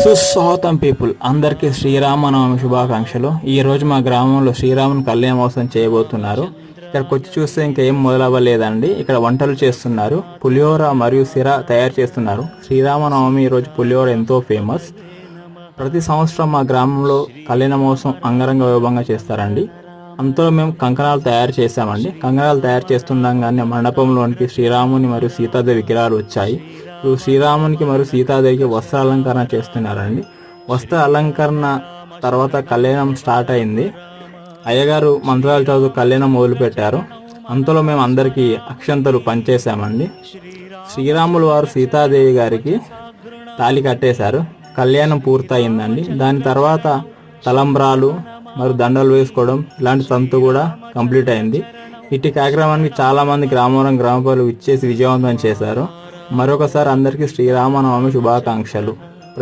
సుస్వాగతం పీపుల్, అందరికీ శ్రీరామనవమి శుభాకాంక్షలు. ఈరోజు మా గ్రామంలో శ్రీరాముని కళ్యాణోత్సవం చేయబోతున్నారు. ఇక్కడికి వచ్చి చూస్తే ఇంకేం మొదలవ్వలేదండి. ఇక్కడ వంటలు చేస్తున్నారు, పులిహోర మరియు సిర తయారు చేస్తున్నారు. శ్రీరామనవమి ఈరోజు పులిహోర ఎంతో ఫేమస్. ప్రతి సంవత్సరం మా గ్రామంలో కళ్యాణోత్సవం అంగరంగ వైభవంగా చేస్తారండి. అంతలో మేము కంకణాలు తయారు చేసామండి. కంకణాలు తయారు చేస్తుండగానే మండపంలోనికి శ్రీరాముని మరియు సీతాదేవి విగ్రహాలు వచ్చాయి. శ్రీరామునికి మరియు సీతాదేవికి వస్త్ర అలంకరణ చేస్తున్నారండి. వస్త్ర అలంకరణ తర్వాత కళ్యాణం స్టార్ట్ అయింది. అయ్యగారు మంత్రాలు చదువు కళ్యాణం మొదలుపెట్టారు. అంతలో మేము అందరికీ అక్షంతలు పంచేసామండి. శ్రీరాములు వారు సీతాదేవి గారికి తాళి కట్టేశారు. కళ్యాణం పూర్తయిందండి. దాని తర్వాత తలంబ్రాలు మరియు దండలు వేసుకోవడం ఇలాంటి తంతు కూడా కంప్లీట్ అయింది. ఇటు కార్యక్రమానికి చాలామంది గ్రామ ప్రజలు ఇచ్చేసి విజయవంతం చేశారు. మరొకసారి అందరికీ శ్రీరామనవమి శుభాకాంక్షలు.